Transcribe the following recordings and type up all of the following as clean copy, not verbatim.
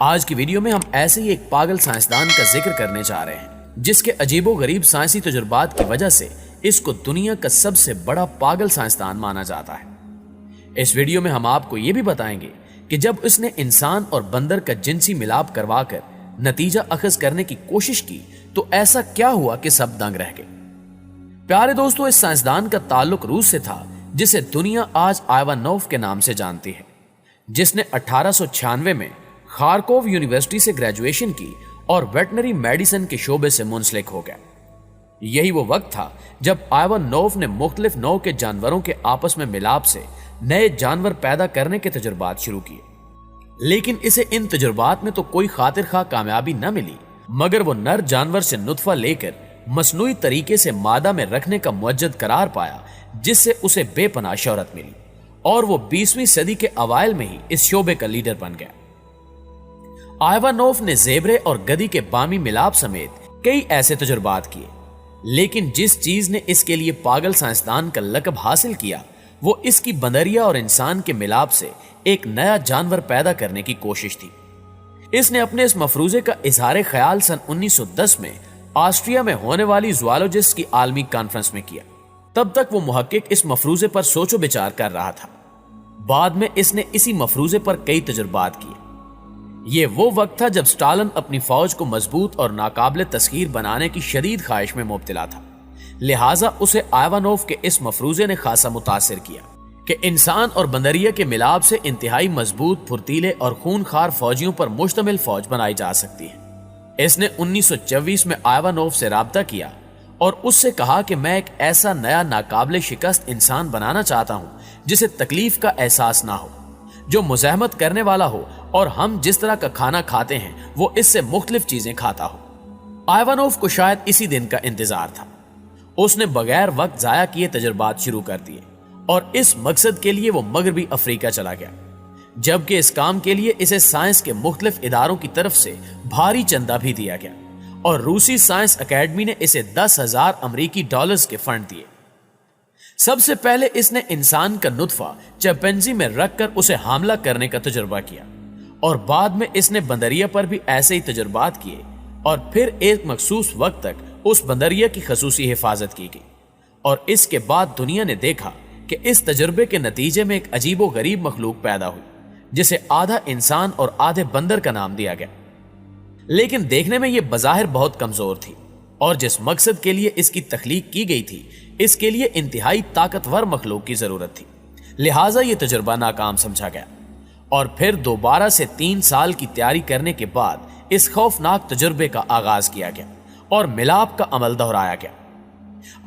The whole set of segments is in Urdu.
آج کی ویڈیو میں ہم ایسے ہی ایک پاگل سائنسدان کا ذکر کرنے جا رہے ہیں جس کے عجیب و غریب سائنسی تجربات کی وجہ سے اس کو دنیا کا سب سے بڑا پاگل سائنسدان مانا جاتا ہے۔ اس ویڈیو میں ہم آپ کو یہ بھی بتائیں گے کہ جب اس نے انسان اور بندر کا جنسی ملاپ کروا کر نتیجہ اخذ کرنے کی کوشش کی تو ایسا کیا ہوا کہ سب دنگ رہ گئے۔ پیارے دوستو، اس سائنسدان کا تعلق روس سے تھا جسے دنیا آج آئیوانوف کے نام سے جانتی ہے، جس نے 1896 میں خارکوو یونیورسٹی سے گریجویشن کی اور ویٹنری میڈیسن کے شعبے سے منسلک ہو گیا۔ یہی وہ وقت تھا جب آئیوانوف نے مختلف نوع کے جانوروں کے آپس میں ملاپ سے نئے جانور پیدا کرنے کے تجربات شروع کیے، لیکن اسے ان تجربات میں تو کوئی خاطر خواہ کامیابی نہ ملی، مگر وہ نر جانور سے نطفہ لے کر مصنوعی طریقے سے مادہ میں رکھنے کا معجزہ قرار پایا، جس سے اسے بے پناہ شہرت ملی اور وہ 20ویں صدی کے اوائل میں ہی اس شعبے کا لیڈر بن گیا۔ آئیوانوف نے زیبرے اور گدی کے بامی ملاپ سمیت کئی ایسے تجربات کیے، لیکن جس چیز نے اس کے لیے پاگل سائنسدان کا لقب حاصل کیا وہ اس کی بندریا اور انسان کے ملاپ سے ایک نیا جانور پیدا کرنے کی کوشش تھی۔ اس نے اپنے اس مفروضے کا اظہار خیال سن 1910 میں آسٹریا میں ہونے والی زوالوجسٹ کی عالمی کانفرنس میں کیا۔ تب تک وہ محقق اس مفروضے پر سوچ و بچار کر رہا تھا۔ بعد میں اس نے اسی مفروضے پر کئی تجربات کیے۔ یہ وہ وقت تھا جب سٹالن اپنی فوج کو مضبوط اور ناقابل تسخیر بنانے کی شدید خواہش میں مبتلا تھا، لہٰذا اسے آئیوانوف کے اس مفروضے نے خاصا متاثر کیا کہ انسان اور بندریا کے ملاپ سے انتہائی مضبوط، پھرتیلے اور خونخوار فوجیوں پر مشتمل فوج بنائی جا سکتی ہے۔ اس نے 1924 میں آئیوانوف سے رابطہ کیا اور اس سے کہا کہ میں ایک ایسا نیا ناقابل شکست انسان بنانا چاہتا ہوں جسے تکلیف کا احساس نہ ہو، جو مزاحمت کرنے والا ہو اور ہم جس طرح کا کھانا کھاتے ہیں وہ اس سے مختلف چیزیں کھاتا ہو۔ آئیوانوف کو شاید اسی دن کا انتظار تھا۔ اس نے بغیر وقت ضائع کیے تجربات شروع کر دیے اور اس مقصد کے لیے وہ مغربی افریقہ چلا گیا، جبکہ اس کام کے لیے اسے سائنس کے مختلف اداروں کی طرف سے بھاری چندہ بھی دیا گیا اور روسی سائنس اکیڈمی نے اسے 10,000 امریکی ڈالرز کے فنڈ دیے۔ سب سے پہلے اس نے انسان کا نطفہ چمپینزی میں رکھ کر اسے حاملہ کرنے کا تجربہ کیا اور بعد میں اس نے بندریا پر بھی ایسے ہی تجربات کیے اور پھر ایک مخصوص وقت تک اس بندریا کی خصوصی حفاظت کی گئی، اور اس کے بعد دنیا نے دیکھا کہ اس تجربے کے نتیجے میں ایک عجیب و غریب مخلوق پیدا ہوئی جسے آدھا انسان اور آدھے بندر کا نام دیا گیا، لیکن دیکھنے میں یہ بظاہر بہت کمزور تھی اور جس مقصد کے لیے اس کی تخلیق کی گئی تھی اس کے لیے انتہائی طاقتور مخلوق کی ضرورت تھی، لہٰذا یہ تجربہ ناکام سمجھا گیا اور پھر دوبارہ سے 3 سال کی تیاری کرنے کے بعد اس خوفناک تجربے کا آغاز کیا گیا اور ملاپ کا عمل دہرایا گیا۔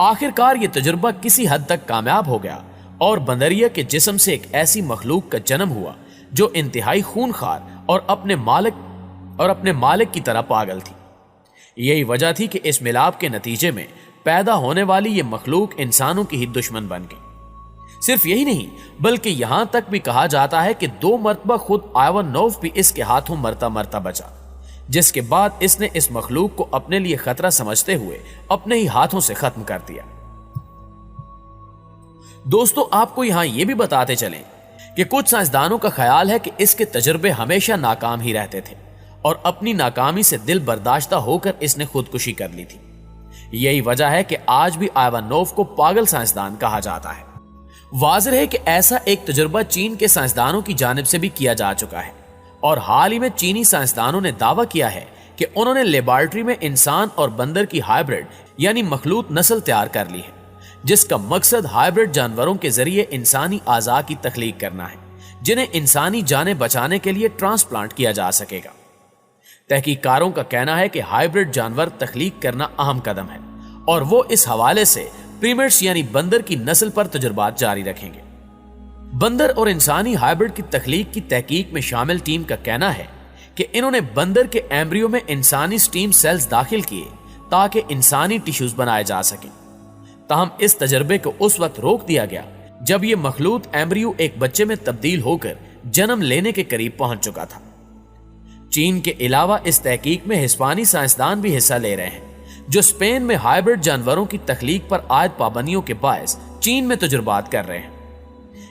آخر کار یہ تجربہ کسی حد تک کامیاب ہو گیا اور بندریا کے جسم سے ایک ایسی مخلوق کا جنم ہوا جو انتہائی خونخوار اور اپنے مالک کی طرح پاگل تھی۔ یہی وجہ تھی کہ اس ملاپ کے نتیجے میں پیدا ہونے والی یہ مخلوق انسانوں کی ہی دشمن بن گئی۔ صرف یہی نہیں بلکہ یہاں تک بھی کہا جاتا ہے کہ 2 مرتبہ خود آئیوانوف بھی اس کے ہاتھوں مرتا بچا، جس کے بعد اس نے اس مخلوق کو اپنے لیے خطرہ سمجھتے ہوئے اپنے ہی ہاتھوں سے ختم کر دیا۔ دوستو، آپ کو یہاں یہ بھی بتاتے چلیں کہ کچھ سائنسدانوں کا خیال ہے کہ اس کے تجربے ہمیشہ ناکام ہی رہتے تھے اور اپنی ناکامی سے دل برداشتہ ہو کر اس نے خودکشی کر لی تھی۔ یہی وجہ ہے کہ آج بھی آئیوانوف کو پاگل سائنسدان کہا جاتا ہے۔ واضح ہے کہ ایسا ایک تجربہ چین کے سائنسدانوں کی جانب سے بھی کیا جا چکا ہے اور حال ہی میں چینی سائنسدانوں نے دعویٰ کیا ہے کہ انہوں نے لیبارٹری میں انسان اور بندر کی ہائبرڈ یعنی مخلوط نسل تیار کر لی ہے، جس کا مقصد ہائبرڈ جانوروں کے ذریعے انسانی اعضاء کی تخلیق کرنا ہے جنہیں انسانی جانیں بچانے کے لیے ٹرانسپلانٹ کیا جا سکے گا۔ تحقیق کاروں کا کہنا ہے کہ ہائبرڈ جانور تخلیق کرنا اہم قدم ہے اور وہ اس حوالے سے پریمیٹس یعنی بندر کی نسل پر تجربات جاری رکھیں گے۔ بندر اور انسانی ہائبرڈ کی تخلیق کی تحقیق میں شامل ٹیم کا کہنا ہے کہ انہوں نے بندر کے ایمبریو میں انسانی سٹیم سیلز داخل کیے تاکہ انسانی ٹیشوز بنائے جا سکیں، تاہم اس تجربے کو اس وقت روک دیا گیا جب یہ مخلوط ایمبریو ایک بچے میں تبدیل ہو کر جنم لینے کے قریب پہنچ چکا تھا۔ چین کے علاوہ اس تحقیق میں ہسپانی سائنسدان بھی حصہ لے رہے ہیں جو اسپین میں ہائبرڈ جانوروں کی تخلیق پر عائد پابندیوں کے باعث چین میں تجربات کر رہے ہیں۔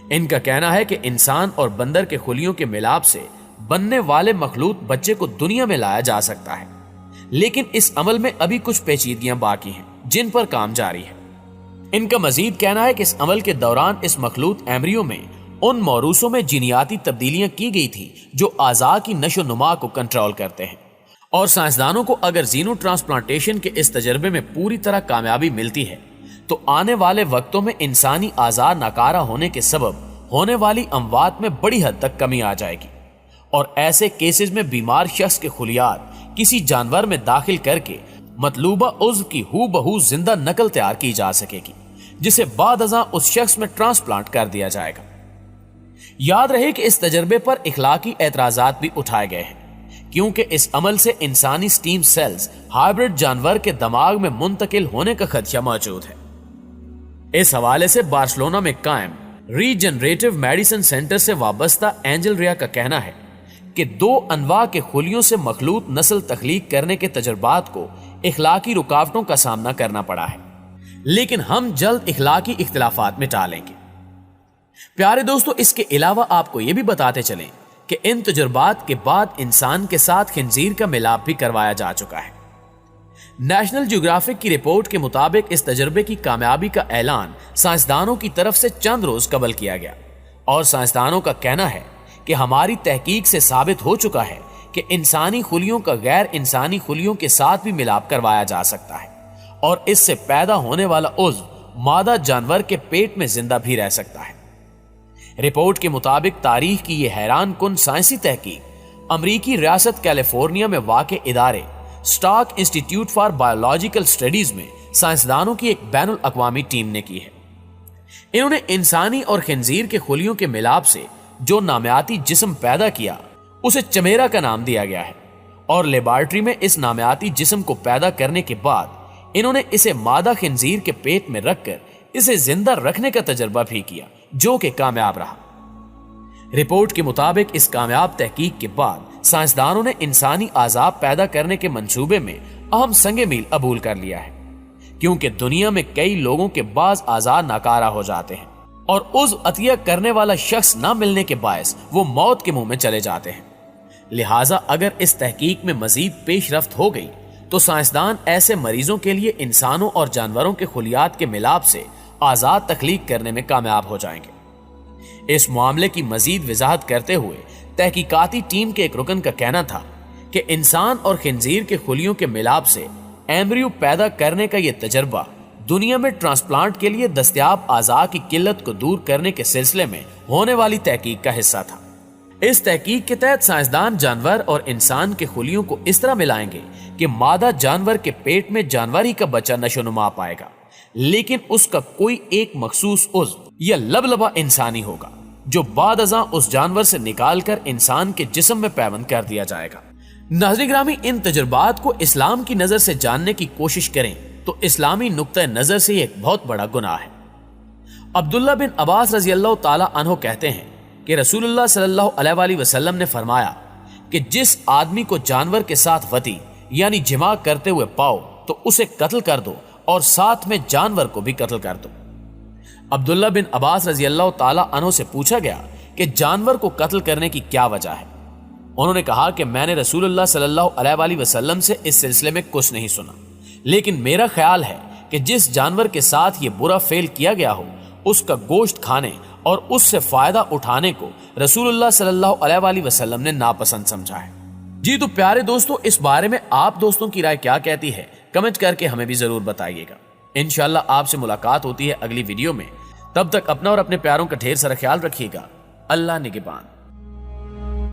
ان کا کہنا ہے کہ انسان اور بندر کے خلیوں کے ملاپ سے بننے والے مخلوط بچے کو دنیا میں لایا جا سکتا ہے، لیکن اس عمل میں ابھی کچھ پیچیدگیاں باقی ہیں جن پر کام جاری ہے۔ ان کا مزید کہنا ہے کہ اس عمل کے دوران اس مخلوط ایمبریو میں ان موروثوں میں جینیاتی تبدیلیاں کی گئی تھی جو اعضاء کی نشو و نما کو کنٹرول کرتے ہیں، اور سائنسدانوں کو اگر زینو ٹرانسپلانٹیشن کے اس تجربے میں پوری طرح کامیابی ملتی ہے تو آنے والے وقتوں میں انسانی اعضاء ناکارہ ہونے کے سبب ہونے والی اموات میں بڑی حد تک کمی آ جائے گی، اور ایسے کیسز میں بیمار شخص کے خلیات کسی جانور میں داخل کر کے مطلوبہ عضو کی ہو بہو زندہ نقل تیار کی جا سکے گی، جسے بعد ازاں اس شخص میں ٹرانسپلانٹ کر دیا جائے گا۔ یاد رہے کہ اس تجربے پر اخلاقی اعتراضات بھی اٹھائے گئے ہیں، کیونکہ اس عمل سے انسانی سٹیم سیلز ہائبرڈ جانور کے دماغ میں منتقل ہونے کا خدشہ موجود ہے۔ اس حوالے سے بارسلونا میں قائم ری جنریٹو میڈیسن سینٹر سے وابستہ اینجل ریا کا کہنا ہے کہ 2 انواع کے خلیوں سے مخلوط نسل تخلیق کرنے کے تجربات کو اخلاقی رکاوٹوں کا سامنا کرنا پڑا ہے، لیکن ہم جلد اخلاقی اختلافات میں ٹالیں گے۔ پیارے دوستو، اس کے علاوہ آپ کو یہ بھی بتاتے چلیں کہ ان تجربات کے بعد انسان کے ساتھ خنزیر کا ملاپ بھی کروایا جا چکا ہے۔ نیشنل جیوگرافک کی رپورٹ کے مطابق اس تجربے کی کامیابی کا اعلان سائنسدانوں کی طرف سے چند روز قبل کیا گیا، اور سائنسدانوں کا کہنا ہے کہ ہماری تحقیق سے ثابت ہو چکا ہے کہ انسانی خلیوں کا غیر انسانی خلیوں کے ساتھ بھی ملاپ کروایا جا سکتا ہے، اور اس سے پیدا ہونے والا عضو مادہ جانور کے پیٹ میں زندہ بھی رہ سکتا ہے۔ رپورٹ کے مطابق تاریخ کی یہ حیران کن سائنسی تحقیق امریکی ریاست کیلیفورنیا میں واقع ادارے stock institute for biological studies میں سائنسدانوں کی ایک بین الاقوامی ٹیم نے کی ہے۔ انہوں نے انسانی اور خنزیر کے خلیوں کے ملاپ سے جو نامیاتی جسم پیدا کیا اسے چمیرا کا نام دیا گیا ہے، اور لیبارٹری میں اس نامیاتی جسم کو پیدا کرنے کے بعد انہوں نے اسے مادہ خنزیر کے پیٹ میں رکھ کر اسے زندہ رکھنے کا تجربہ بھی کیا، جو کہ کامیاب رہا۔ رپورٹ کے مطابق اس کامیاب تحقیق کے بعد سائنسدانوں نے انسانی اعضاء پیدا کرنے کے منصوبے میں اہم سنگ میل عبور کر لیا ہے، کیونکہ دنیا میں کئی لوگوں کے بعض اعضاء ناکارہ ہو جاتے ہیں اور عضو عطیہ کرنے والا شخص نہ ملنے کے باعث وہ موت کے منہ میں چلے جاتے ہیں۔ لہٰذا اگر اس تحقیق میں مزید پیش رفت ہو گئی تو سائنسدان ایسے مریضوں کے لیے انسانوں اور جانوروں کے خلیات کے ملاپ سے اعضاء تخلیق کرنے میں کامیاب ہو جائیں گے۔ اس معاملے کی مزید وضاحت کرتے ہوئے تحقیقاتی ٹیم کے ایک رکن کا کہنا تھا کہ انسان اور خنزیر کے خلیوں کے ملاپ سے ایمبریو پیدا کرنے کا یہ تجربہ دنیا میں ٹرانسپلانٹ کے لیے دستیاب اعضاء کی قلت کو دور کرنے کے سلسلے میں ہونے والی تحقیق کا حصہ تھا۔ اس تحقیق کے تحت سائنسدان جانور اور انسان کے خلیوں کو اس طرح ملائیں گے کہ مادہ جانور کے پیٹ میں جانور ہی کا بچہ نشو نما پائے گا، لیکن اس کا کوئی ایک مخصوص عضو یا لبلبا انسانی ہوگا جو بعد ازاں اس جانور سے نکال کر انسان کے جسم میں پیوند کر دیا جائے گا۔ ناظرین گرامی، ان تجربات کو اسلام کی نظر سے جاننے کی کوشش کریں تو اسلامی نقطہ نظر سے یہ ایک بہت بڑا گناہ ہے۔ عبداللہ بن عباس رضی اللہ تعالی عنہ کہتے ہیں کہ رسول اللہ صلی اللہ علیہ وآلہ وسلم نے فرمایا کہ جس آدمی کو جانور کے ساتھ وطی یعنی جماع کرتے ہوئے پاؤ تو اسے قتل کر دو اور ساتھ میں جانور کو بھی قتل کر دو۔ عبداللہ بن عباس رضی اللہ تعالی عنہ سے پوچھا گیا کہ جانور کو قتل کرنے کی کیا وجہ ہے؟ انہوں نے کہا کہ میں نے رسول اللہ صلی اللہ علیہ وآلہ وسلم سے اس سلسلے میں کچھ نہیں سنا، لیکن میرا خیال ہے کہ جس جانور کے ساتھ یہ برا فعل کیا گیا ہو اس کا گوشت کھانے اور اس سے فائدہ اٹھانے کو رسول اللہ صلی اللہ علیہ وآلہ وسلم نے ناپسند سمجھا ہے۔ جی تو پیارے دوستوں، اس بارے میں آپ دوستوں کی رائے کیا کہتی ہے؟ کمنٹ کر کے ہمیں بھی ضرور بتائیے گا۔ انشاءاللہ آپ سے ملاقات ہوتی ہے اگلی ویڈیو میں، تب تک اپنا اور اپنے پیاروں کا ڈھیر سارا خیال رکھیے گا۔ اللہ نگہبان۔